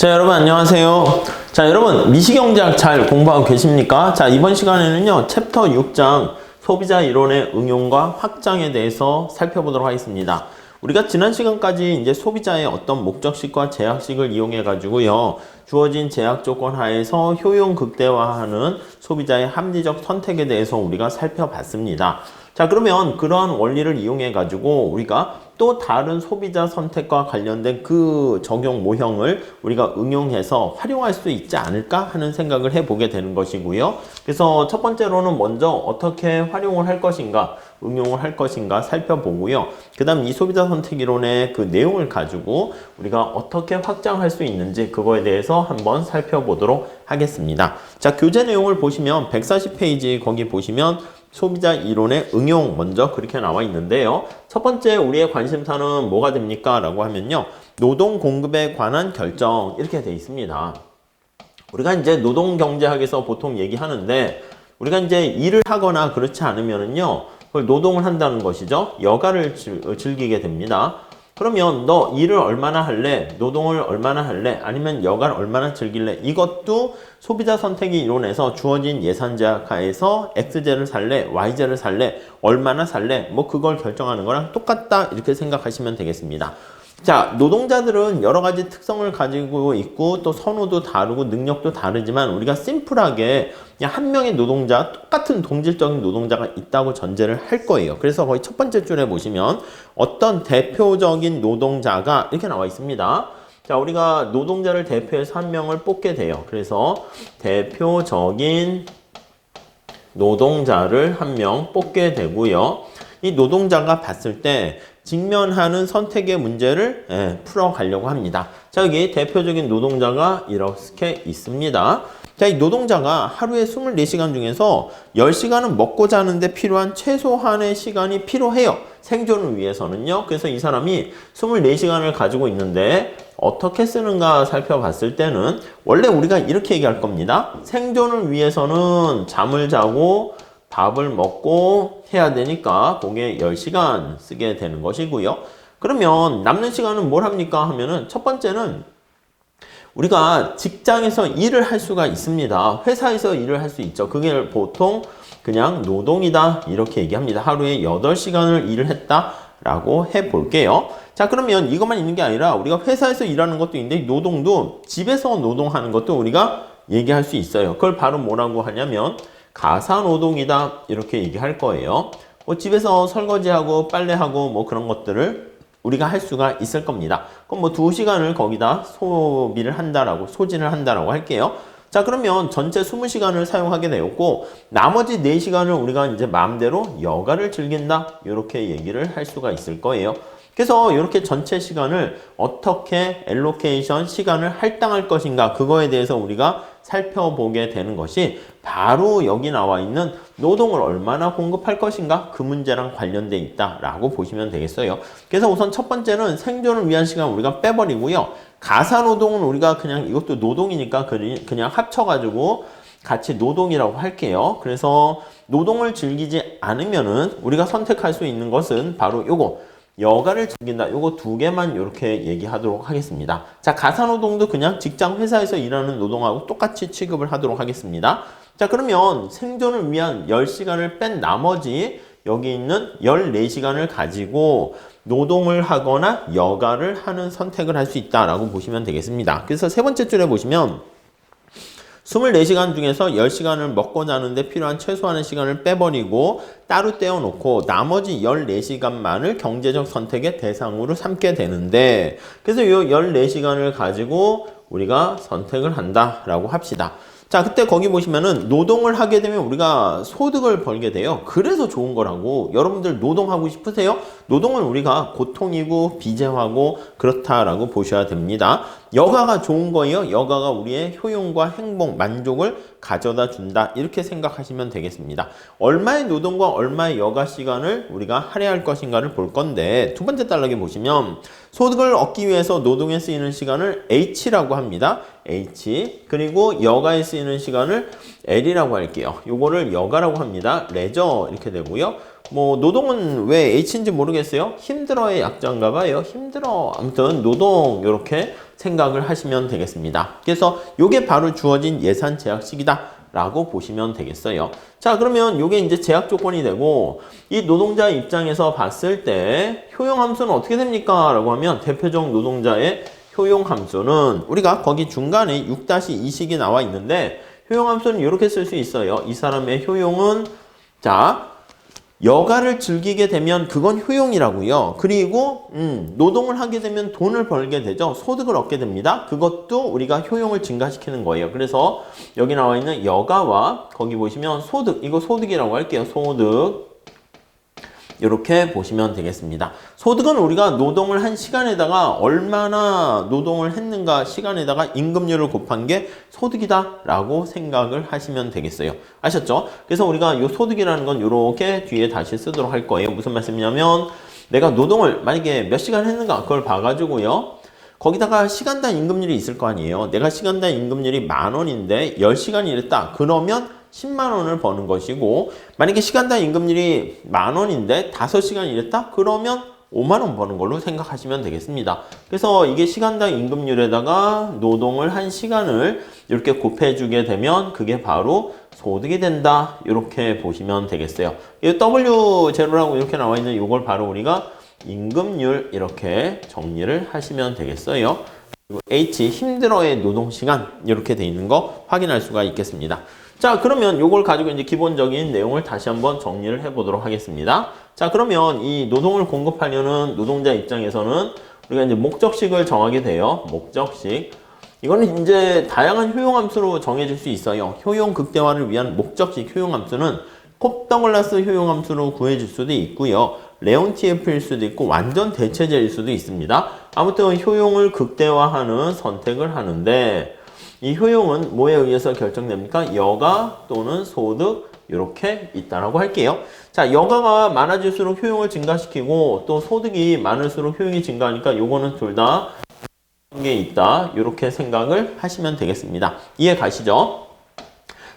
자, 여러분 안녕하세요. 자, 여러분 미시경제학 잘 공부하고 계십니까? 자, 이번 시간에는요 챕터 6장 소비자 이론의 응용과 확장에 대해서 살펴보도록 하겠습니다. 우리가 지난 시간까지 이제 소비자의 어떤 목적식과 제약식을 이용해 가지고요 주어진 제약 조건 하에서 효용 극대화하는 소비자의 합리적 선택에 대해서 우리가 살펴봤습니다. 자, 그러면 그러한 원리를 이용해 가지고 우리가 또 다른 소비자 선택과 관련된 그 적용 모형을 우리가 응용해서 활용할 수 있지 않을까 하는 생각을 해보게 되는 것이고요. 그래서 첫 번째로는 먼저 어떻게 활용을 할 것인가, 응용을 할 것인가 살펴보고요. 그 다음 이 소비자 선택 이론의 그 내용을 가지고 우리가 어떻게 확장할 수 있는지 그거에 대해서 한번 살펴보도록 하겠습니다. 자, 교재 내용을 보시면 140페이지 거기 보시면 소비자 이론의 응용 먼저 그렇게 나와 있는데요. 첫 번째 우리의 관심사는 뭐가 됩니까? 라고 하면요. 노동 공급에 관한 결정 이렇게 돼 있습니다. 우리가 이제 노동경제학에서 보통 얘기하는데 우리가 이제 일을 하거나 그렇지 않으면은요. 그걸 노동을 한다는 것이죠. 여가를 즐기게 됩니다. 그러면 너 일을 얼마나 할래? 노동을 얼마나 할래? 아니면 여가를 얼마나 즐길래? 이것도 소비자 선택의 이론에서 주어진 예산 제약 하에서 X제를 살래? Y제를 살래? 얼마나 살래? 뭐 그걸 결정하는 거랑 똑같다 이렇게 생각하시면 되겠습니다. 자, 노동자들은 여러 가지 특성을 가지고 있고 또 선호도 다르고 능력도 다르지만 우리가 심플하게 그냥 한 명의 노동자, 똑같은 동질적인 노동자가 있다고 전제를 할 거예요. 그래서 거의 첫 번째 줄에 보시면 어떤 대표적인 노동자가 이렇게 나와 있습니다. 자, 우리가 노동자를 대표해서 한 명을 뽑게 돼요. 그래서 대표적인 노동자를 한 명 뽑게 되고요. 이 노동자가 봤을 때 직면하는 선택의 문제를 풀어가려고 합니다. 자, 여기 대표적인 노동자가 이렇게 있습니다. 자, 이 노동자가 하루에 24시간 중에서 10시간은 먹고 자는데 필요한 최소한의 시간이 필요해요. 생존을 위해서는요. 그래서 이 사람이 24시간을 가지고 있는데 어떻게 쓰는가 살펴봤을 때는 원래 우리가 이렇게 얘기할 겁니다. 생존을 위해서는 잠을 자고 밥을 먹고 해야 되니까 거기에 10시간 쓰게 되는 것이고요. 그러면 남는 시간은 뭘 합니까? 하면은 첫 번째는 우리가 직장에서 일을 할 수가 있습니다. 회사에서 일을 할 수 있죠. 그게 보통 그냥 노동이다 이렇게 얘기합니다. 하루에 8시간을 일을 했다 라고 해볼게요. 자, 그러면 이것만 있는 게 아니라 우리가 회사에서 일하는 것도 있는데 노동도 집에서 노동하는 것도 우리가 얘기할 수 있어요. 그걸 바로 뭐라고 하냐면 가사노동이다 이렇게 얘기할 거예요. 뭐 집에서 설거지하고 빨래하고 뭐 그런 것들을 우리가 할 수가 있을 겁니다. 그럼 뭐 2시간을 거기다 소비를 한다라고 소진을 한다라고 할게요. 자, 그러면 전체 20시간을 사용하게 되었고 나머지 4시간을 우리가 이제 마음대로 여가를 즐긴다 이렇게 얘기를 할 수가 있을 거예요. 그래서 이렇게 전체 시간을 어떻게 엘로케이션 시간을 할당할 것인가 그거에 대해서 우리가 살펴보게 되는 것이 바로 여기 나와 있는 노동을 얼마나 공급할 것인가 그 문제랑 관련돼 있다라고 보시면 되겠어요. 그래서 우선 첫 번째는 생존을 위한 시간 우리가 빼버리고요. 가사노동은 우리가 그냥 이것도 노동이니까 그냥 합쳐가지고 같이 노동이라고 할게요. 그래서 노동을 즐기지 않으면은 우리가 선택할 수 있는 것은 바로 요거 여가를 즐긴다. 요거 2개만 이렇게 얘기하도록 하겠습니다. 자, 가사노동도 그냥 직장 회사에서 일하는 노동하고 똑같이 취급을 하도록 하겠습니다. 자, 그러면 생존을 위한 10시간을 뺀 나머지 여기 있는 14시간을 가지고 노동을 하거나 여가를 하는 선택을 할 수 있다라고 보시면 되겠습니다. 그래서 세 번째 줄에 보시면 24시간 중에서 10시간을 먹고 자는데 필요한 최소한의 시간을 빼버리고 따로 떼어놓고 나머지 14시간만을 경제적 선택의 대상으로 삼게 되는데 그래서 이 14시간을 가지고 우리가 선택을 한다라고 합시다. 자, 그때 거기 보시면은 노동을 하게 되면 우리가 소득을 벌게 돼요. 그래서 좋은 거라고. 여러분들 노동하고 싶으세요? 노동은 우리가 고통이고 비재화고 그렇다라고 보셔야 됩니다. 여가가 좋은 거예요. 여가가 우리의 효용과 행복, 만족을 가져다 준다. 이렇게 생각하시면 되겠습니다. 얼마의 노동과 얼마의 여가 시간을 우리가 할애할 것인가를 볼 건데 두 번째 단락에 보시면 소득을 얻기 위해서 노동에 쓰이는 시간을 H라고 합니다. H. 그리고 여가에 쓰이는 시간을 L이라고 할게요. 요거를 여가라고 합니다. 레저 이렇게 되고요. 뭐 노동은 왜 H인지 모르겠어요. 힘들어의 약자인가 봐요. 힘들어. 아무튼 노동 이렇게 생각을 하시면 되겠습니다. 그래서 요게 바로 주어진 예산 제약식이다 라고 보시면 되겠어요. 자, 그러면 요게 이제 제약 조건이 되고 이 노동자 입장에서 봤을 때 효용 함수는 어떻게 됩니까? 라고 하면 대표적 노동자의 효용 함수는 우리가 거기 중간에 6-2식이 나와 있는데 효용 함수는 이렇게 쓸 수 있어요. 이 사람의 효용은 자, 여가를 즐기게 되면 그건 효용이라고요. 그리고 노동을 하게 되면 돈을 벌게 되죠. 소득을 얻게 됩니다. 그것도 우리가 효용을 증가시키는 거예요. 그래서 여기 나와 있는 여가와 거기 보시면 소득, 이거 소득이라고 할게요. 소득. 이렇게 보시면 되겠습니다. 소득은 우리가 노동을 한 시간에다가 얼마나 노동을 했는가 시간에다가 임금률을 곱한 게 소득이다 라고 생각을 하시면 되겠어요. 아셨죠? 그래서 우리가 이 소득이라는 건 이렇게 뒤에 다시 쓰도록 할 거예요. 무슨 말씀이냐면 내가 노동을 만약에 몇 시간 했는가 그걸 봐가지고요. 거기다가 시간당 임금률이 있을 거 아니에요. 내가 시간당 임금률이 10,000원인데 10시간 일했다. 그러면 10만 원을 버는 것이고 만약에 시간당 임금률이 10,000원인데 5시간 일했다? 그러면 5만 원 버는 걸로 생각하시면 되겠습니다. 그래서 이게 시간당 임금률에다가 노동을 한 시간을 이렇게 곱해주게 되면 그게 바로 소득이 된다. 이렇게 보시면 되겠어요. 이 W0라고 이렇게 나와 있는 이걸 바로 우리가 임금률 이렇게 정리를 하시면 되겠어요. 그리고 H 힘들어의 노동시간 이렇게 돼 있는 거 확인할 수가 있겠습니다. 자, 그러면 요걸 가지고 이제 기본적인 내용을 다시 한번 정리를 해보도록 하겠습니다. 자, 그러면 이 노동을 공급하려는 노동자 입장에서는 우리가 이제 목적식을 정하게 돼요. 목적식. 이거는 이제 다양한 효용함수로 정해질 수 있어요. 효용 극대화를 위한 목적식 효용함수는 콥-더글라스 효용함수로 구해질 수도 있고요. 레온티에프일 수도 있고 완전 대체제일 수도 있습니다. 아무튼 효용을 극대화하는 선택을 하는데 이 효용은 뭐에 의해서 결정됩니까? 여가 또는 소득 이렇게 있다라고 할게요. 자, 여가가 많아질수록 효용을 증가시키고 또 소득이 많을수록 효용이 증가하니까 요거는 둘 다 게 있다. 이렇게 생각을 하시면 되겠습니다. 이해 가시죠?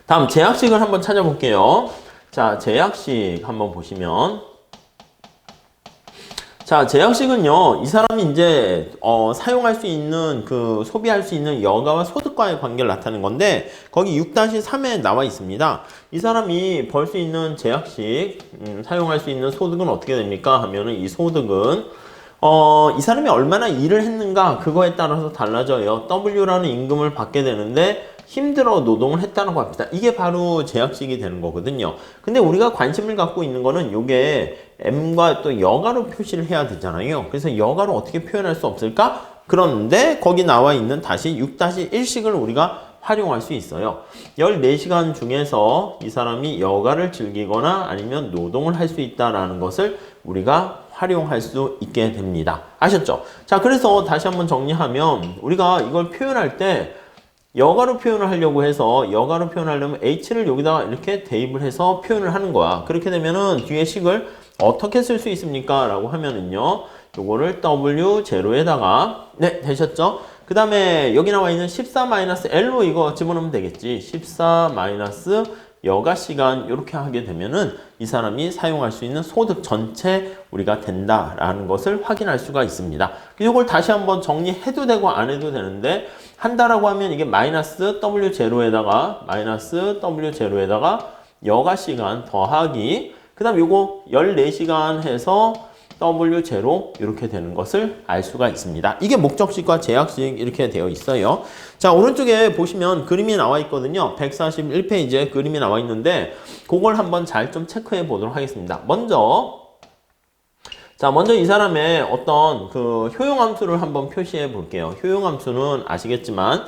다음 제약식을 한번 찾아볼게요. 자, 제약식 한번 보시면 자, 제약식은요, 이 사람이 이제, 사용할 수 있는, 소비할 수 있는 여가와 소득과의 관계를 나타내는 건데, 거기 6-3에 나와 있습니다. 이 사람이 벌 수 있는 제약식, 사용할 수 있는 소득은 어떻게 됩니까? 하면은 이 소득은, 이 사람이 얼마나 일을 했는가, 그거에 따라서 달라져요. W라는 임금을 받게 되는데, 힘들어 노동을 했다는 거 합니다. 이게 바로 제약식이 되는 거거든요. 근데 우리가 관심을 갖고 있는 거는 요게 M과 또 여가로 표시를 해야 되잖아요. 그래서 여가로 어떻게 표현할 수 없을까? 그런데 거기 나와 있는 다시 6-1식을 우리가 활용할 수 있어요. 14시간 중에서 이 사람이 여가를 즐기거나 아니면 노동을 할 수 있다라는 것을 우리가 활용할 수 있게 됩니다. 아셨죠? 자, 그래서 다시 한번 정리하면 우리가 이걸 표현할 때 여가로 표현을 하려고 해서 여가로 표현하려면 H를 여기다가 이렇게 대입을 해서 표현을 하는 거야. 그렇게 되면은 뒤에 식을 어떻게 쓸 수 있습니까? 라고 하면은요. 요거를 W0에다가 네, 되셨죠? 그 다음에 여기 나와 있는 14-L로 이거 집어넣으면 되겠지. 14- 여가 시간 이렇게 하게 되면은 이 사람이 사용할 수 있는 소득 전체 우리가 된다라는 것을 확인할 수가 있습니다. 이걸 다시 한번 정리해도 되고 안 해도 되는데 한다라고 하면 이게 -W0에다가 여가 시간 더하기 그 다음 요거 14시간 해서 W0 이렇게 되는 것을 알 수가 있습니다. 이게 목적식과 제약식 이렇게 되어 있어요. 자, 오른쪽에 보시면 그림이 나와 있거든요. 141페이지에 그림이 나와 있는데 그걸 한번 잘 좀 체크해 보도록 하겠습니다. 먼저 이 사람의 어떤 효용함수를 한번 표시해 볼게요. 효용함수는 아시겠지만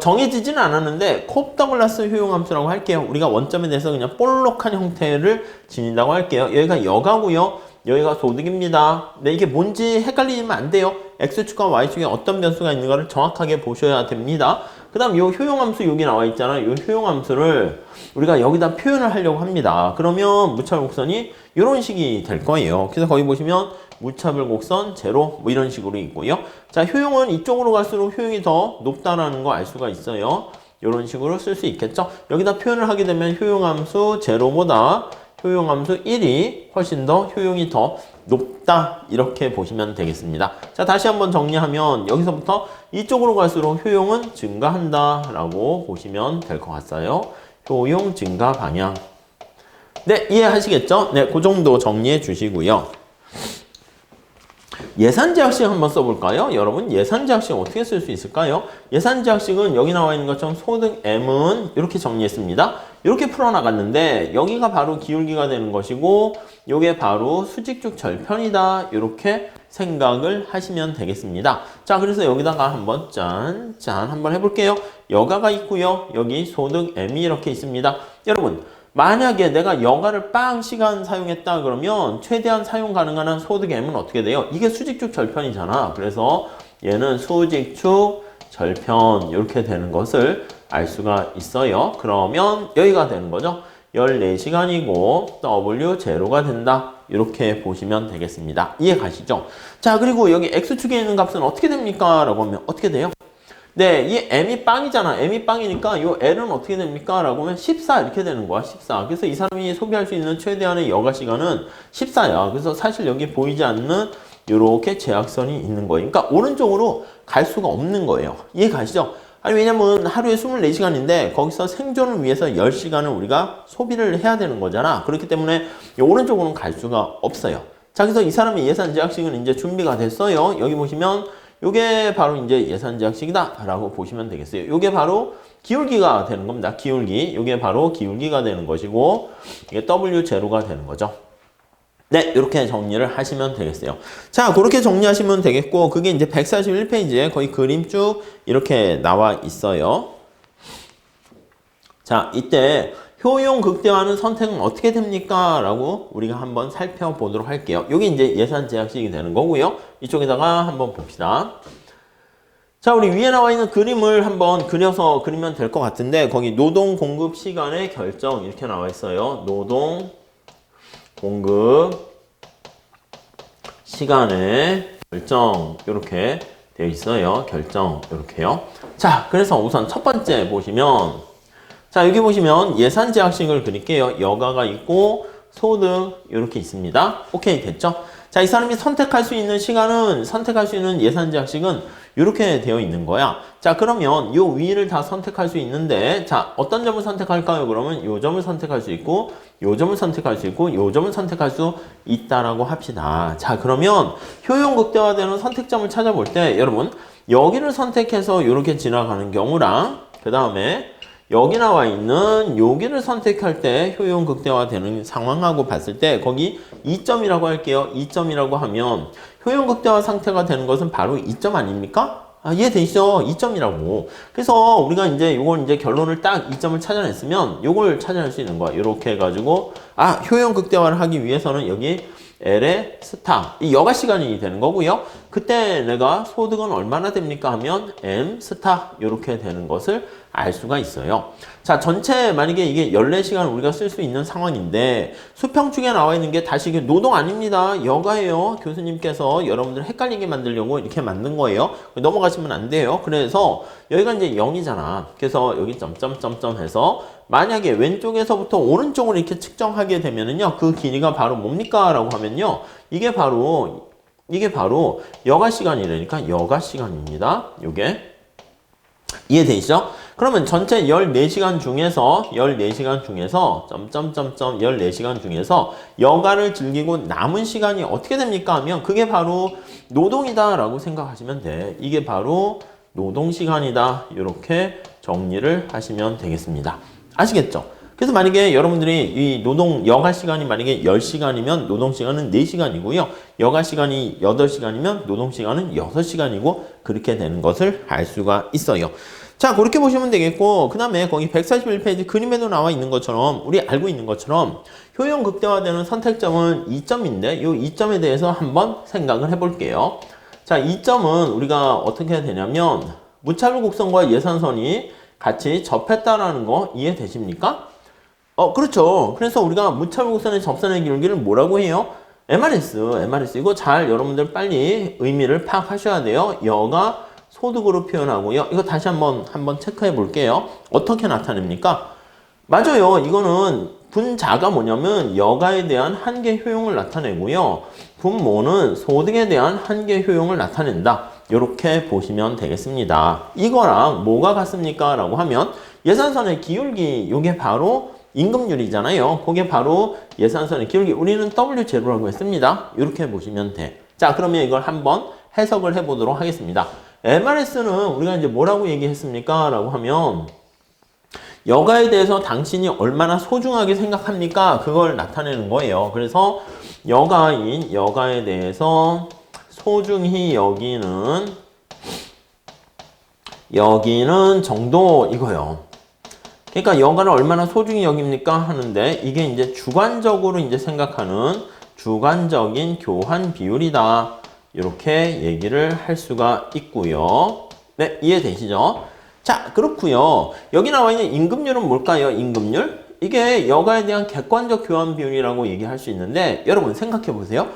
정해지진 않았는데 콥-더글라스 효용함수라고 할게요. 우리가 원점에 대해서 그냥 볼록한 형태를 지닌다고 할게요. 여기가 여가고요. 여기가 소득입니다. 네, 이게 뭔지 헷갈리면 안 돼요. X축과 Y축에 어떤 변수가 있는가를 정확하게 보셔야 됩니다. 그 다음 요 효용함수 여기 나와 있잖아요. 요 효용함수를 우리가 여기다 표현을 하려고 합니다. 그러면 무차별곡선이 이런 식이 될 거예요. 그래서 거기 보시면 무차별곡선 제로 뭐 이런 식으로 있고요. 자, 효용은 이쪽으로 갈수록 효용이 더 높다라는 거 알 수가 있어요. 이런 식으로 쓸 수 있겠죠. 여기다 표현을 하게 되면 효용함수 제로보다 효용함수 1이 훨씬 더 효용이 더 높다 이렇게 보시면 되겠습니다. 자, 다시 한번 정리하면 여기서부터 이쪽으로 갈수록 효용은 증가한다 라고 보시면 될 것 같아요. 효용 증가 방향. 네, 이해하시겠죠? 네, 그 정도 정리해 주시고요. 예산제약식 한번 써볼까요? 여러분, 예산제약식 어떻게 쓸 수 있을까요? 예산제약식은 여기 나와 있는 것처럼 소득 M은 이렇게 정리했습니다. 이렇게 풀어나갔는데 여기가 바로 기울기가 되는 것이고 이게 바로 수직축 절편이다. 이렇게 생각을 하시면 되겠습니다. 자, 그래서 여기다가 한번 짠 한번 해볼게요. 여가가 있고요. 여기 소득 M이 이렇게 있습니다. 여러분, 만약에 내가 여가를 빵 시간 사용했다 그러면 최대한 사용 가능한 한 소득 M은 어떻게 돼요? 이게 수직축 절편이잖아. 그래서 얘는 수직축 절편 이렇게 되는 것을 알 수가 있어요. 그러면 여기가 되는 거죠. 14시간이고 W 제로가 된다. 이렇게 보시면 되겠습니다. 이해 가시죠? 자, 그리고 여기 X축에 있는 값은 어떻게 됩니까? 라고 하면 어떻게 돼요? 네, 이 M이 빵이잖아. M이 빵이니까 이 L은 어떻게 됩니까? 라고 하면 14 이렇게 되는 거야. 14. 그래서 이 사람이 소비할 수 있는 최대한의 여가 시간은 14야. 그래서 사실 여기 보이지 않는 이렇게 제약선이 있는 거예요. 그러니까 오른쪽으로 갈 수가 없는 거예요. 이해 가시죠? 아니, 왜냐면 하루에 24시간인데 거기서 생존을 위해서 10시간을 우리가 소비를 해야 되는 거잖아. 그렇기 때문에 이 오른쪽으로는 갈 수가 없어요. 자, 그래서 이 사람의 예산 제약식은 이제 준비가 됐어요. 여기 보시면 요게 바로 이제 예산 제약식이다 라고 보시면 되겠어요. 요게 바로 기울기가 되는 겁니다. 기울기. 요게 바로 기울기가 되는 것이고 이게 W0가 되는 거죠. 네, 이렇게 정리를 하시면 되겠어요. 자, 그렇게 정리하시면 되겠고 그게 이제 141페이지에 거의 그림 쭉 이렇게 나와 있어요. 자, 이때 효용 극대화하는 선택은 어떻게 됩니까? 라고 우리가 한번 살펴보도록 할게요. 여기 이제 예산 제약식이 되는 거고요. 이쪽에다가 한번 봅시다. 자, 우리 위에 나와 있는 그림을 한번 그려서 그리면 될 것 같은데 거기 노동 공급 시간의 결정 이렇게 나와 있어요. 노동 공급 시간의 결정 이렇게 되어 있어요. 결정 이렇게요. 자, 그래서 우선 첫 번째 보시면 자, 여기 보시면 예산 제약식을 그릴게요. 여가가 있고 소득 이렇게 있습니다. 오케이, 됐죠? 자, 이 사람이 선택할 수 있는 시간은 선택할 수 있는 예산 제약식은 이렇게 되어 있는 거야. 자, 그러면 요 위를 다 선택할 수 있는데 자, 어떤 점을 선택할까요? 그러면 요 점을 선택할 수 있고 요 점을 선택할 수 있고 요 점을 선택할 수 있다라고 합시다. 자, 그러면 효용 극대화되는 선택점을 찾아볼 때 여러분 여기를 선택해서 이렇게 지나가는 경우랑 그 다음에 여기 나와 있는 여기를 선택할 때 효용 극대화되는 상황하고 봤을 때 거기 2점이라고 할게요. 2점이라고 하면 효용 극대화 상태가 되는 것은 바로 2점 아닙니까? 아, 이해되시죠? 2점이라고. 그래서 우리가 이제 이걸 이제 결론을 딱 2점을 찾아냈으면 이걸 찾아낼 수 있는 거야. 이렇게 해가지고 아, 효용 극대화를 하기 위해서는 여기 L의 스타, 이 여가 시간이 되는 거고요. 그때 내가 소득은 얼마나 됩니까 하면 M 스타 이렇게 되는 것을 알 수가 있어요. 자, 전체 만약에 이게 14시간 우리가 쓸 수 있는 상황인데 수평축에 나와 있는 게 다시 이게 노동 아닙니다. 여가예요. 교수님께서 여러분들 헷갈리게 만들려고 이렇게 만든 거예요. 넘어가시면 안 돼요. 그래서 여기가 이제 0이잖아. 그래서 여기 점점점점 해서 만약에 왼쪽에서부터 오른쪽으로 이렇게 측정하게 되면은요. 그 길이가 바로 뭡니까? 라고 하면요. 이게 바로 여가 시간이라니까 여가 시간입니다. 요게. 이해되시죠? 그러면 전체 14시간 중에서 14시간 중에서 여가를 즐기고 남은 시간이 어떻게 됩니까? 하면 그게 바로 노동이다 라고 생각하시면 돼. 이게 바로 노동시간이다. 이렇게 정리를 하시면 되겠습니다. 아시겠죠? 그래서 만약에 여러분들이 이 노동 여가 시간이 만약에 10시간이면 노동 시간은 4시간이고요. 여가 시간이 8시간이면 노동 시간은 6시간이고 그렇게 되는 것을 알 수가 있어요. 자, 그렇게 보시면 되겠고 그 다음에 거기 141페이지 그림에도 나와 있는 것처럼 우리 알고 있는 것처럼 효용 극대화되는 선택점은 2점인데 이 2점에 대해서 한번 생각을 해볼게요. 자, 2점은 우리가 어떻게 해야 되냐면 무차별 곡선과 예산선이 같이 접했다라는 거 이해되십니까? 그렇죠. 그래서 우리가 무차별 곡선의 접선의 기울기를 뭐라고 해요? MRS. 이거 잘 여러분들 빨리 의미를 파악하셔야 돼요. 여가 소득으로 표현하고요. 이거 다시 한번 체크해 볼게요. 어떻게 나타냅니까? 맞아요. 이거는 분자가 뭐냐면 여가에 대한 한계 효용을 나타내고요. 분모는 소득에 대한 한계 효용을 나타낸다. 이렇게 보시면 되겠습니다. 이거랑 뭐가 같습니까? 라고 하면 예산선의 기울기, 이게 바로 임금률이잖아요. 그게 바로 예산선의 기울기. 우리는 W0라고 했습니다. 이렇게 보시면 돼. 자, 그러면 이걸 한번 해석을 해보도록 하겠습니다. MRS는 우리가 이제 뭐라고 얘기했습니까? 라고 하면 여가에 대해서 당신이 얼마나 소중하게 생각합니까? 그걸 나타내는 거예요. 그래서 여가에 대해서 소중히 여기는 정도 이거요. 그러니까 여가를 얼마나 소중히 여깁니까? 하는데 이게 이제 주관적으로 이제 생각하는 주관적인 교환 비율이다. 이렇게 얘기를 할 수가 있고요. 네, 이해되시죠? 자, 그렇고요. 여기 나와 있는 임금률은 뭘까요? 임금률? 이게 여가에 대한 객관적 교환 비율이라고 얘기할 수 있는데 여러분 생각해 보세요.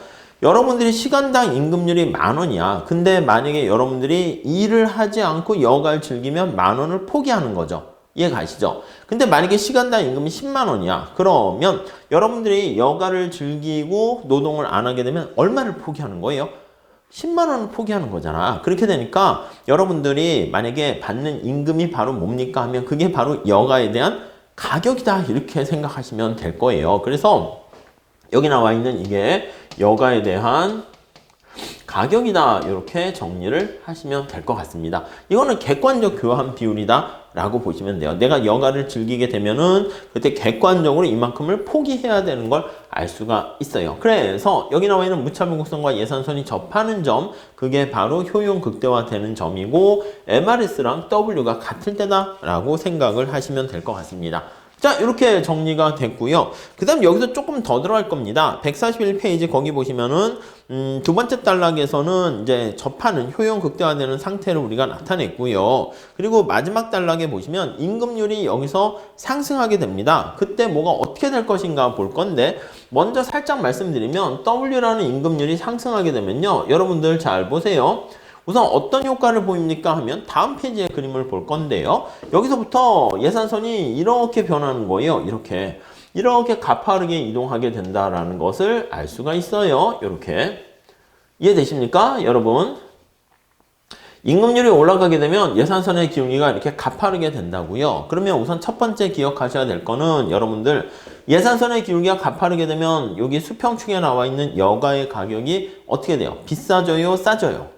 여러분들이 시간당 임금률이 10,000원이야. 근데 만약에 여러분들이 일을 하지 않고 여가를 즐기면 10,000원을 포기하는 거죠. 이해 가시죠? 근데 만약에 시간당 임금이 10만 원이야. 그러면 여러분들이 여가를 즐기고 노동을 안 하게 되면 얼마를 포기하는 거예요? 10만 원을 포기하는 거잖아. 그렇게 되니까 여러분들이 만약에 받는 임금이 바로 뭡니까 하면 그게 바로 여가에 대한 가격이다. 이렇게 생각하시면 될 거예요. 그래서 여기 나와 있는 이게 여가에 대한 가격이다. 이렇게 정리를 하시면 될 것 같습니다. 이거는 객관적 교환 비율이다 라고 보시면 돼요. 내가 여가를 즐기게 되면은 그때 객관적으로 이만큼을 포기해야 되는 걸 알 수가 있어요. 그래서 여기 나와 있는 무차별 곡선과 예산선이 접하는 점, 그게 바로 효용 극대화되는 점이고 MRS랑 W가 같을 때다 라고 생각을 하시면 될 것 같습니다. 자, 이렇게 정리가 됐고요. 그 다음 여기서 조금 더 들어갈 겁니다. 141페이지 거기 보시면은 두 번째 단락에서는 이제 접하는 효용 극대화되는 상태를 우리가 나타냈고요. 그리고 마지막 단락에 보시면 임금률이 여기서 상승하게 됩니다. 그때 뭐가 어떻게 될 것인가 볼 건데 먼저 살짝 말씀드리면 W라는 임금률이 상승하게 되면요. 여러분들 잘 보세요. 우선 어떤 효과를 보입니까 하면 다음 페이지의 그림을 볼 건데요. 여기서부터 예산선이 이렇게 변하는 거예요. 이렇게 가파르게 이동하게 된다라는 것을 알 수가 있어요. 이렇게. 이해되십니까? 여러분. 임금률이 올라가게 되면 예산선의 기울기가 이렇게 가파르게 된다고요. 그러면 우선 첫 번째 기억하셔야 될 거는 여러분들 예산선의 기울기가 가파르게 되면 여기 수평축에 나와 있는 여가의 가격이 어떻게 돼요? 비싸져요? 싸져요?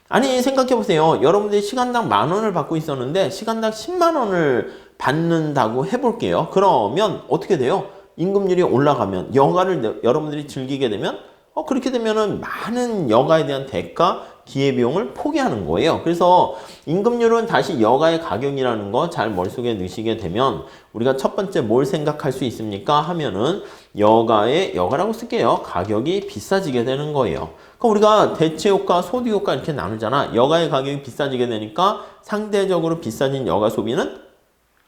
아니 생각해보세요. 여러분들이 시간당 10,000원을 받고 있었는데 시간당 10만 원을 받는다고 해볼게요. 그러면 어떻게 돼요? 임금률이 올라가면 여가를 여러분들이 즐기게 되면 그렇게 되면은 많은 여가에 대한 대가, 기회비용을 포기하는 거예요. 그래서 임금률은 다시 여가의 가격이라는 거 잘 머릿속에 넣으시게 되면 우리가 첫 번째 뭘 생각할 수 있습니까? 하면은 여가라고 쓸게요. 가격이 비싸지게 되는 거예요. 그럼 우리가 대체효과, 소득효과 이렇게 나누잖아. 여가의 가격이 비싸지게 되니까 상대적으로 비싸진 여가 소비는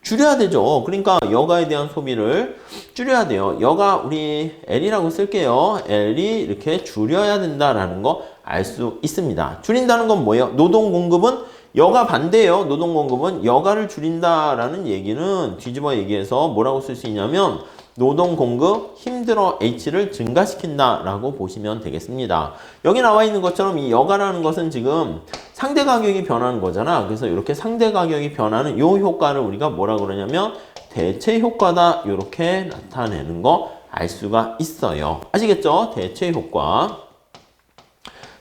줄여야 되죠. 그러니까 여가에 대한 소비를 줄여야 돼요. 여가 우리 L이라고 쓸게요. L이 이렇게 줄여야 된다라는 거 알 수 있습니다. 줄인다는 건 뭐예요? 노동 공급은 여가 반대예요. 노동 공급은 여가를 줄인다라는 얘기는 뒤집어 얘기해서 뭐라고 쓸 수 있냐면 노동 공급 힘들어 H를 증가시킨다라고 보시면 되겠습니다. 여기 나와 있는 것처럼 이 여가라는 것은 지금 상대 가격이 변하는 거잖아. 그래서 이렇게 상대 가격이 변하는 이 효과를 우리가 뭐라 그러냐면 대체 효과다. 이렇게 나타내는 거 알 수가 있어요. 아시겠죠? 대체 효과.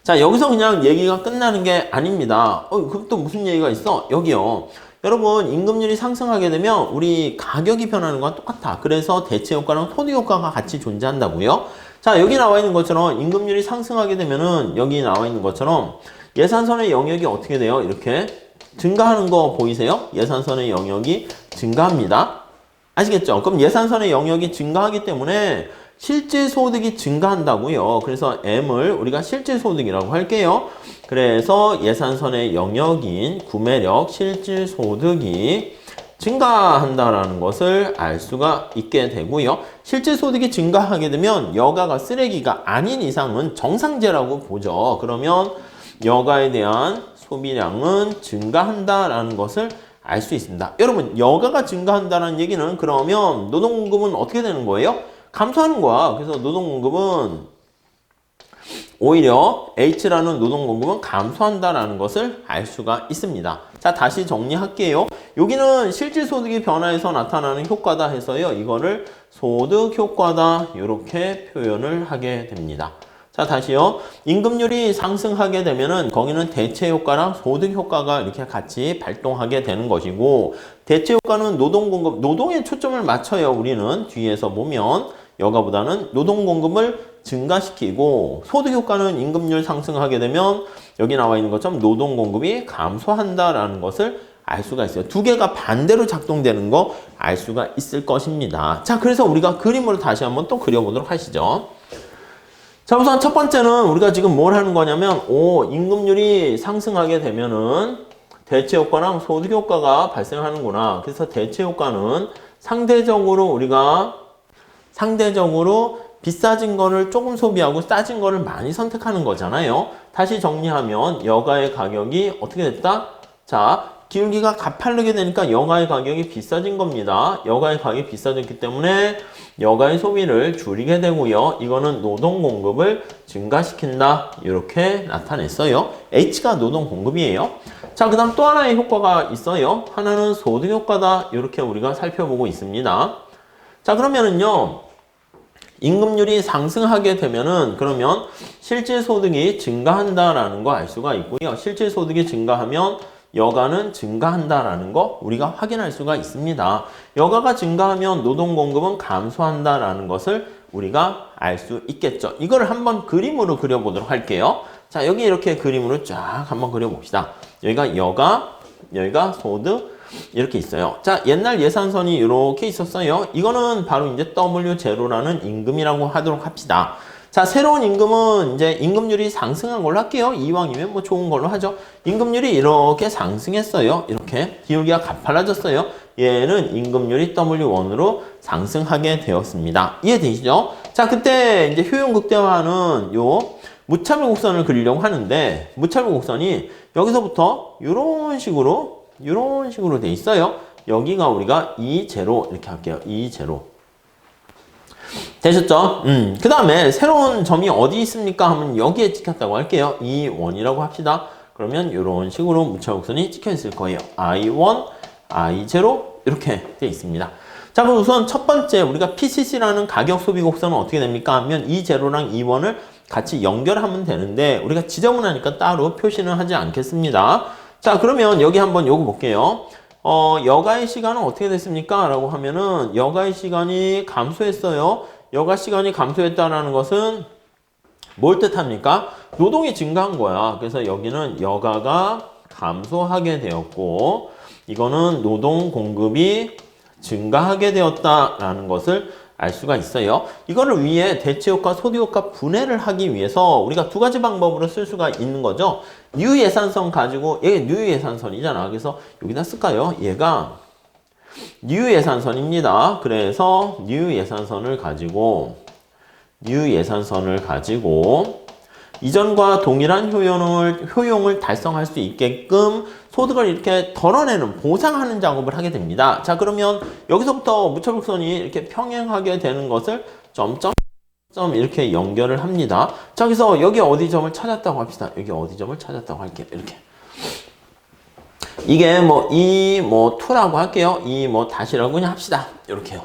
자, 여기서 그냥 얘기가 끝나는 게 아닙니다. 그럼 또 무슨 얘기가 있어? 여기요. 여러분, 임금률이 상승하게 되면 우리 가격이 변하는 건 똑같아. 그래서 대체 효과랑 소득 효과가 같이 존재한다고요. 자, 여기 나와 있는 것처럼 임금률이 상승하게 되면은 여기 나와 있는 것처럼 예산선의 영역이 어떻게 돼요? 이렇게 증가하는 거 보이세요? 예산선의 영역이 증가합니다. 아시겠죠? 그럼 예산선의 영역이 증가하기 때문에 실질 소득이 증가한다고요. 그래서 M을 우리가 실질 소득이라고 할게요. 그래서 예산선의 영역인 구매력, 실질 소득이 증가한다라는 것을 알 수가 있게 되고요. 실질 소득이 증가하게 되면 여가가 쓰레기가 아닌 이상은 정상제라고 보죠. 그러면 여가에 대한 소비량은 증가한다라는 것을 알 수 있습니다. 여러분, 여가가 증가한다는 얘기는 그러면 노동공급은 어떻게 되는 거예요? 감소하는 거야. 그래서 노동공급은 오히려 H라는 노동공급은 감소한다라는 것을 알 수가 있습니다. 자, 다시 정리할게요. 여기는 실질소득이 변화해서 나타나는 효과다 해서요. 이거를 소득효과다 이렇게 표현을 하게 됩니다. 자, 다시요. 임금률이 상승하게 되면은 거기는 대체효과랑 소득효과가 이렇게 같이 발동하게 되는 것이고, 대체효과는 노동공급, 노동에 초점을 맞춰요. 우리는 뒤에서 보면 여가보다는 노동공급을 증가시키고, 소득효과는 임금률 상승하게 되면 여기 나와 있는 것처럼 노동공급이 감소한다라는 것을 알 수가 있어요. 두 개가 반대로 작동되는 거 알 수가 있을 것입니다. 자, 그래서 우리가 그림으로 다시 한번 또 그려보도록 하시죠. 자, 우선 첫 번째는 우리가 지금 뭘 하는 거냐면, 임금률이 상승하게 되면은 대체효과랑 소득효과가 발생하는구나. 그래서 대체효과는 상대적으로 비싸진 거를 조금 소비하고 싸진 거를 많이 선택하는 거잖아요. 다시 정리하면 여가의 가격이 어떻게 됐다? 자, 기울기가 가파르게 되니까 여가의 가격이 비싸진 겁니다. 여가의 가격이 비싸졌기 때문에 여가의 소비를 줄이게 되고요. 이거는 노동 공급을 증가시킨다. 이렇게 나타냈어요. H가 노동 공급이에요. 자, 그 다음 또 하나의 효과가 있어요. 하나는 소득 효과다. 이렇게 우리가 살펴보고 있습니다. 자, 그러면은요. 임금률이 상승하게 되면은 그러면 실질 소득이 증가한다라는 거 알 수가 있고요. 실질 소득이 증가하면 여가는 증가한다라는 거 우리가 확인할 수가 있습니다. 여가가 증가하면 노동 공급은 감소한다라는 것을 우리가 알 수 있겠죠. 이걸 한번 그림으로 그려보도록 할게요. 자, 여기 이렇게 그림으로 쫙 한번 그려봅시다. 여기가 여가, 여기가 소득 이렇게 있어요. 자, 옛날 예산선이 이렇게 있었어요. 이거는 바로 이제 W0라는 임금이라고 하도록 합시다. 자, 새로운 임금은 이제 임금률이 상승한 걸로 할게요. 이왕이면 뭐 좋은 걸로 하죠. 임금률이 이렇게 상승했어요. 이렇게 기울기가 가팔라졌어요. 얘는 임금률이 W1으로 상승하게 되었습니다. 이해되시죠? 자, 그때 이제 효용 극대화는 요 무차별 곡선을 그리려고 하는데 무차별 곡선이 여기서부터 이런 식으로 돼 있어요. 여기가 우리가 2제로 이렇게 할게요. 2제로. 되셨죠? 그 다음에 새로운 점이 어디 있습니까? 하면 여기에 찍혔다고 할게요. E1이라고 합시다. 그러면 이런 식으로 무차곡선이 찍혀 있을 거예요. I1, I0 이렇게 되어 있습니다. 자, 그럼 우선 첫 번째 우리가 PCC라는 가격 소비 곡선은 어떻게 됩니까? 하면 E0랑 E1을 같이 연결하면 되는데 우리가 지저분하니까 따로 표시는 하지 않겠습니다. 자, 그러면 여기 한번 요거 볼게요. 여가의 시간은 어떻게 됐습니까? 라고 하면은 여가의 시간이 감소했어요. 여가 시간이 감소했다는 것은 뭘 뜻합니까? 노동이 증가한 거야. 그래서 여기는 여가가 감소하게 되었고 이거는 노동 공급이 증가하게 되었다라는 것을 알 수가 있어요. 이거를 위해 대체효과, 소득효과 분해를 하기 위해서 우리가 두 가지 방법으로 쓸 수가 있는 거죠. 뉴 예산선 가지고 얘가 뉴 예산선이잖아. 그래서 여기다 쓸까요? 얘가 뉴 예산선입니다. 그래서 뉴 예산선을 가지고 이전과 동일한 효용을 달성할 수 있게끔 소득을 이렇게 덜어내는, 보상하는 작업을 하게 됩니다. 자, 그러면 여기서부터 무차별선이 이렇게 평행하게 되는 것을 점점 이렇게 연결을 합니다. 자, 그래서 여기 어디 점을 찾았다고 합시다. 여기 어디 점을 찾았다고 할게요. 이렇게. 이게 뭐 2라고 할게요. 다시라고 그냥 합시다. 이렇게요.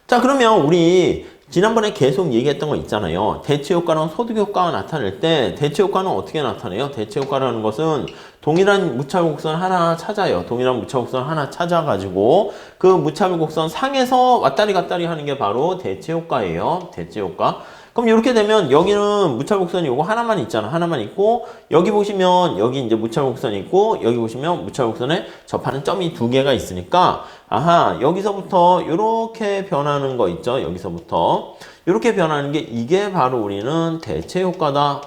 자, 그러면 우리 지난번에 계속 얘기했던 거 있잖아요. 대체효과랑 소득효과가 나타낼 때 대체효과는 어떻게 나타내요? 대체효과라는 것은 동일한 무차별곡선 하나 찾아요. 동일한 무차별곡선 하나 찾아가지고 그 무차별곡선 상에서 왔다리 갔다리 하는 게 바로 대체효과예요. 대체효과. 그럼 이렇게 되면 여기는 무차별곡선이 요거 하나만 있잖아. 하나만 있고 여기 보시면 여기 이제 무차별곡선이 있고 여기 보시면 무차별곡선에 접하는 점이 두 개가 있으니까 아하, 여기서부터 이렇게 변하는 거 있죠. 여기서부터 이렇게 변하는 게 이게 바로 우리는 대체효과다.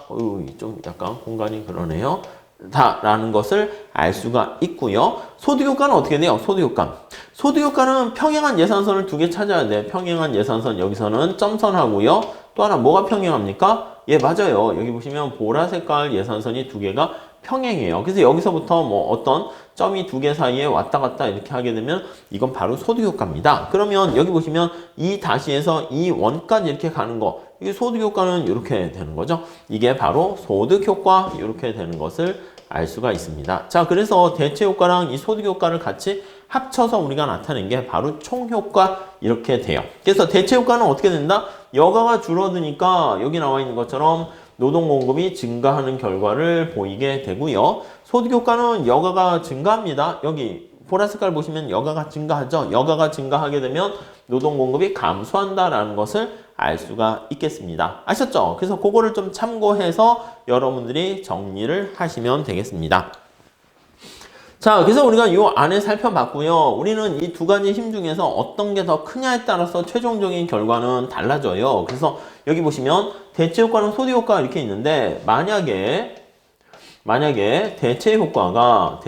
좀 약간 공간이 그러네요. 라는 것을 알 수가 있고요. 소득효과는 어떻게 돼요? 소득효과는 평행한 예산선을 두 개 찾아야 돼. 평행한 예산선 여기서는 점선하고요. 또 하나 뭐가 평행합니까? 예, 맞아요. 여기 보시면 보라 색깔 예산선이 두 개가 평행이에요. 그래서 여기서부터 뭐 어떤 점이 두 개 사이에 왔다 갔다 이렇게 하게 되면 이건 바로 소득효과입니다. 그러면 여기 보시면 이 다시에서 이 원까지 이렇게 가는 거, 이게 소득효과는 이렇게 되는 거죠. 이게 바로 소득효과 이렇게 되는 것을 알 수가 있습니다. 자, 그래서 대체효과랑 이 소득효과를 같이 합쳐서 우리가 나타낸 게 바로 총효과 이렇게 돼요. 그래서 대체효과는 어떻게 된다? 여가가 줄어드니까 여기 나와 있는 것처럼 노동 공급이 증가하는 결과를 보이게 되고요. 소득효과는 여가가 증가합니다. 여기 보라 색깔 보시면 여가가 증가하죠. 여가가 증가하게 되면 노동 공급이 감소한다라는 것을 알 수가 있겠습니다. 아셨죠? 그래서 그거를 좀 참고해서 여러분들이 정리를 하시면 되겠습니다. 자, 그래서 우리가 이 안에 살펴봤고요. 우리는 이 두 가지 힘 중에서 어떤 게 더 크냐에 따라서 최종적인 결과는 달라져요. 그래서 여기 보시면 대체효과랑 소득효과가 이렇게 있는데 만약에 대체효과가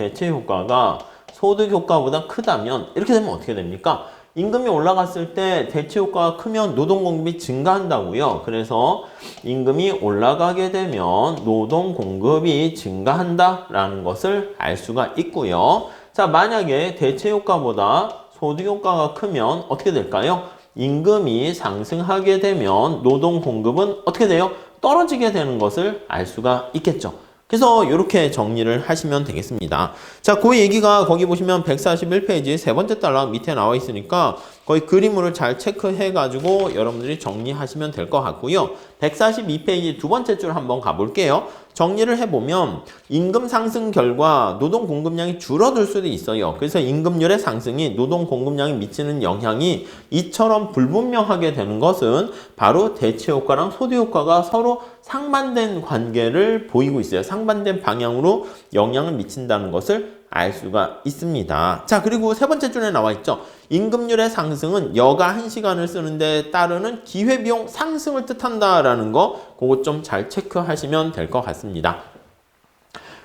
소득효과보다 크다면 이렇게 되면 어떻게 됩니까? 임금이 올라갔을 때 대체효과가 크면 노동공급이 증가한다고요. 그래서 임금이 올라가게 되면 노동공급이 증가한다라는 것을 알 수가 있고요. 자, 만약에 대체효과보다 소득효과가 크면 어떻게 될까요? 임금이 상승하게 되면 노동공급은 어떻게 돼요? 떨어지게 되는 것을 알 수가 있겠죠. 그래서 이렇게 정리를 하시면 되겠습니다. 자, 그 얘기가 거기 보시면 141페이지 세 번째 달락 밑에 나와 있으니까 거의 그림으로 잘 체크해가지고 여러분들이 정리하시면 될 것 같고요. 142페이지 두 번째 줄 한번 가볼게요. 정리를 해보면 임금 상승 결과 노동 공급량이 줄어들 수도 있어요. 그래서 임금률의 상승이 노동 공급량에 미치는 영향이 이처럼 불분명하게 되는 것은 바로 대체효과랑 소득효과가 서로 상반된 관계를 보이고 있어요. 상반된 방향으로 영향을 미친다는 것을 알 수가 있습니다. 자, 그리고 세 번째 줄에 나와 있죠. 임금률의 상승은 여가 1시간을 쓰는데 따르는 기회비용 상승을 뜻한다라는 거, 그거 좀 잘 체크하시면 될 것 같습니다.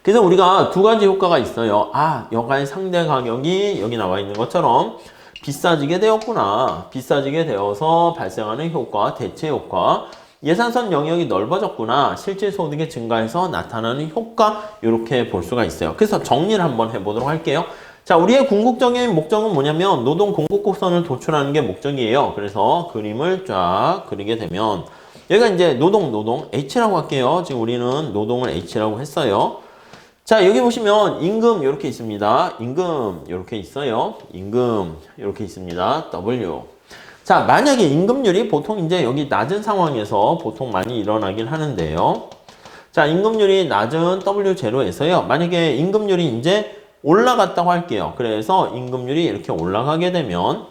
그래서 우리가 두 가지 효과가 있어요. 아, 여가의 상대 가격이 여기 나와 있는 것처럼 비싸지게 되었구나. 비싸지게 되어서 발생하는 효과, 대체 효과. 예산선 영역이 넓어졌구나. 실질 소득이 증가해서 나타나는 효과, 이렇게 볼 수가 있어요. 그래서 정리를 한번 해보도록 할게요. 자, 우리의 궁극적인 목적은 뭐냐면 노동 공급 곡선을 도출하는 게 목적이에요. 그래서 그림을 쫙 그리게 되면 여기가 이제 노동 H라고 할게요. 지금 우리는 노동을 H라고 했어요. 자, 여기 보시면 임금 이렇게 있습니다. 임금 이렇게 있어요. 임금 이렇게 있습니다. W. 자, 만약에 임금률이 보통 이제 여기 낮은 상황에서 보통 많이 일어나긴 하는데요. 자, 임금률이 낮은 W0에서요. 만약에 임금률이 이제 올라갔다고 할게요. 그래서 임금률이 이렇게 올라가게 되면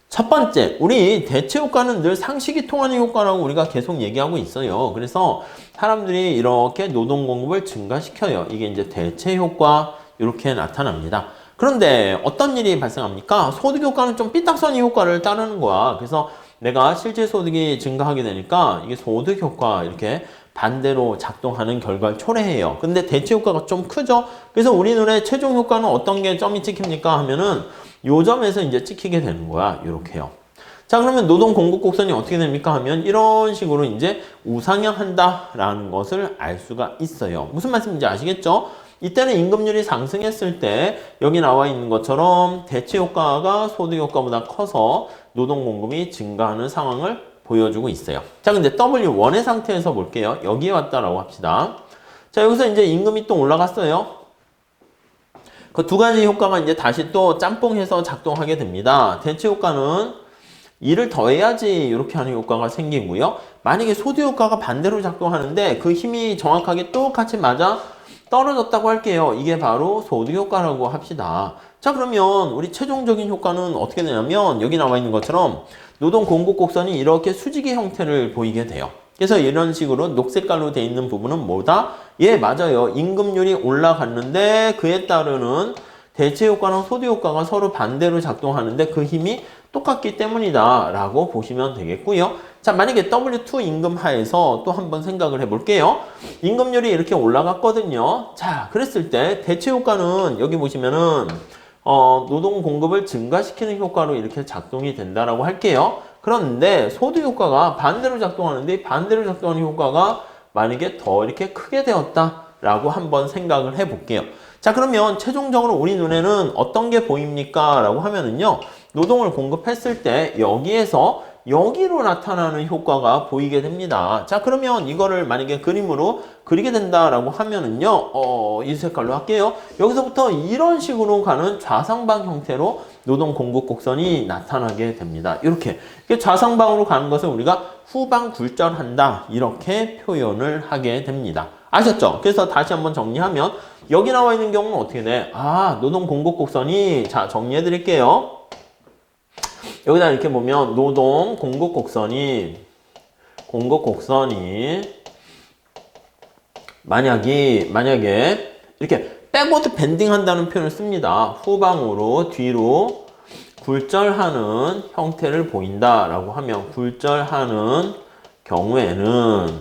첫 번째, 우리 대체 효과는 늘 상식이 통하는 효과라고 우리가 계속 얘기하고 있어요. 그래서 사람들이 이렇게 노동 공급을 증가시켜요. 이게 이제 대체 효과 이렇게 나타납니다. 그런데 어떤 일이 발생합니까? 소득 효과는 좀 삐딱선이 효과를 따르는 거야. 그래서 내가 실질 소득이 증가하게 되니까 이게 소득 효과 이렇게 반대로 작동하는 결과를 초래해요. 근데 대체 효과가 좀 크죠? 그래서 우리 눈에 최종 효과는 어떤 게 점이 찍힙니까? 하면은 요 점에서 이제 찍히게 되는 거야. 이렇게요. 자, 그러면 노동 공급 곡선이 어떻게 됩니까? 하면 이런 식으로 이제 우상향한다라는 것을 알 수가 있어요. 무슨 말씀인지 아시겠죠? 이때는 임금률이 상승했을 때 여기 나와 있는 것처럼 대체 효과가 소득 효과보다 커서 노동 공급이 증가하는 상황을 보여주고 있어요. 자, 근데 W1의 상태에서 볼게요. 여기에 왔다라고 합시다. 자, 여기서 이제 임금이 또 올라갔어요. 그 두 가지 효과가 이제 다시 또 짬뽕해서 작동하게 됩니다. 대체 효과는 일을 더해야지 이렇게 하는 효과가 생기고요. 만약에 소득 효과가 반대로 작동하는데 그 힘이 정확하게 똑같이 맞아 떨어졌다고 할게요. 이게 바로 소득 효과라고 합시다. 자, 그러면 우리 최종적인 효과는 어떻게 되냐면 여기 나와 있는 것처럼 노동 공급 곡선이 이렇게 수직의 형태를 보이게 돼요. 그래서 이런 식으로 녹색깔로 되어 있는 부분은 뭐다? 예, 맞아요. 임금률이 올라갔는데 그에 따르는 대체 효과랑 소득 효과가 서로 반대로 작동하는데 그 힘이 똑같기 때문이다 라고 보시면 되겠고요. 자, 만약에 W2 임금 하에서 또 한번 생각을 해볼게요. 임금률이 이렇게 올라갔거든요. 자, 그랬을 때 대체 효과는 여기 보시면은 노동 공급을 증가시키는 효과로 이렇게 작동이 된다라고 할게요. 그런데 소득 효과가 반대로 작동하는데 반대로 작동하는 효과가 만약에 더 이렇게 크게 되었다 라고 한번 생각을 해 볼게요. 자, 그러면 최종적으로 우리 눈에는 어떤 게 보입니까? 라고 하면은요, 노동을 공급했을 때 여기에서 여기로 나타나는 효과가 보이게 됩니다. 자, 그러면 이거를 만약에 그림으로 그리게 된다라고 하면은요, 이 색깔로 할게요. 여기서부터 이런 식으로 가는 좌상방 형태로 노동 공급 곡선이 나타나게 됩니다. 이렇게 좌상방으로 가는 것을 우리가 후방 굴절한다, 이렇게 표현을 하게 됩니다. 아셨죠? 그래서 다시 한번 정리하면 여기 나와 있는 경우는 어떻게 돼? 노동 공급 곡선이, 자, 정리해 드릴게요. 여기다 이렇게 보면 노동 공급 곡선이 만약에 이렇게 백워드 밴딩 한다는 표현을 씁니다. 후방으로 뒤로 굴절하는 형태를 보인다라고 하면, 굴절하는 경우에는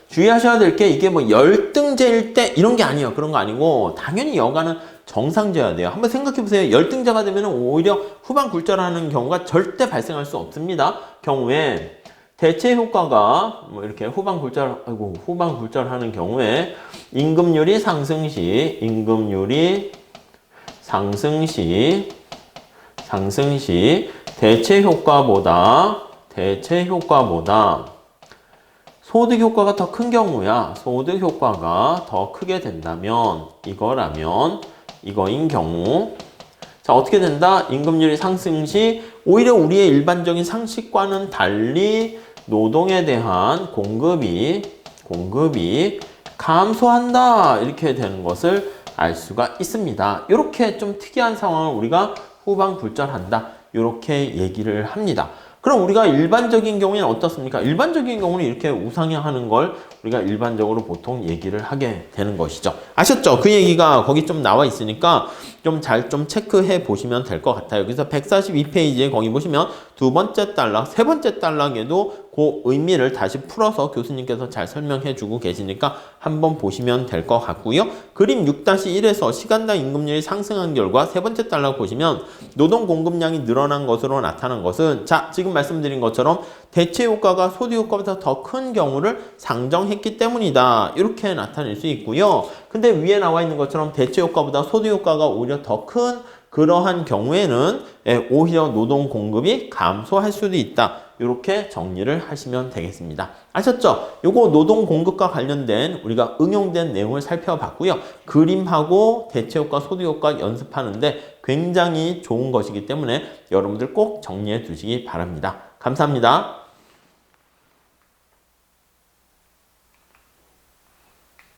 주의하셔야 될 게, 이게 뭐 열등제일 때 이런 게 아니에요. 그런 거 아니고 당연히 여가는 정상제여야 돼요. 한번 생각해 보세요. 열등제가 되면 오히려 후방 굴절하는 경우가 절대 발생할 수 없습니다. 경우에 대체 효과가 뭐 이렇게 후방 굴절하는 경우에 임금률이 상승 시 대체 효과보다 소득 효과가 더 큰 경우야. 소득 효과가 더 크게 된다면, 이거인 경우. 자, 어떻게 된다? 임금률이 상승 시 오히려 우리의 일반적인 상식과는 달리 노동에 대한 공급이 감소한다, 이렇게 되는 것을 알 수가 있습니다. 이렇게 좀 특이한 상황을 우리가 후방 굴절한다, 이렇게 얘기를 합니다. 그럼 우리가 일반적인 경우에는 어떻습니까? 일반적인 경우는 이렇게 우상향하는 걸 우리가 일반적으로 보통 얘기를 하게 되는 것이죠. 아셨죠? 그 얘기가 거기 좀 나와 있으니까 좀 체크해 보시면 될 것 같아요. 그래서 142페이지에 거기 보시면 두 번째 단락, 세 번째 단락에도 그 의미를 다시 풀어서 교수님께서 잘 설명해 주고 계시니까 한번 보시면 될 것 같고요. 그림 6-1에서 시간당 임금률이 상승한 결과 세 번째 단락 보시면 노동 공급량이 늘어난 것으로 나타난 것은, 자, 지금 말씀드린 것처럼 대체 효과가 소득 효과보다 더 큰 경우를 상정했기 때문이다, 이렇게 나타낼 수 있고요. 근데 위에 나와 있는 것처럼 대체 효과보다 소득 효과가 오히려 더 큰 그러한 경우에는 오히려 노동 공급이 감소할 수도 있다, 이렇게 정리를 하시면 되겠습니다. 아셨죠? 요거 노동 공급과 관련된 우리가 응용된 내용을 살펴봤고요. 그림하고 대체 효과, 소득 효과 연습하는데 굉장히 좋은 것이기 때문에 여러분들 꼭 정리해 두시기 바랍니다. 감사합니다.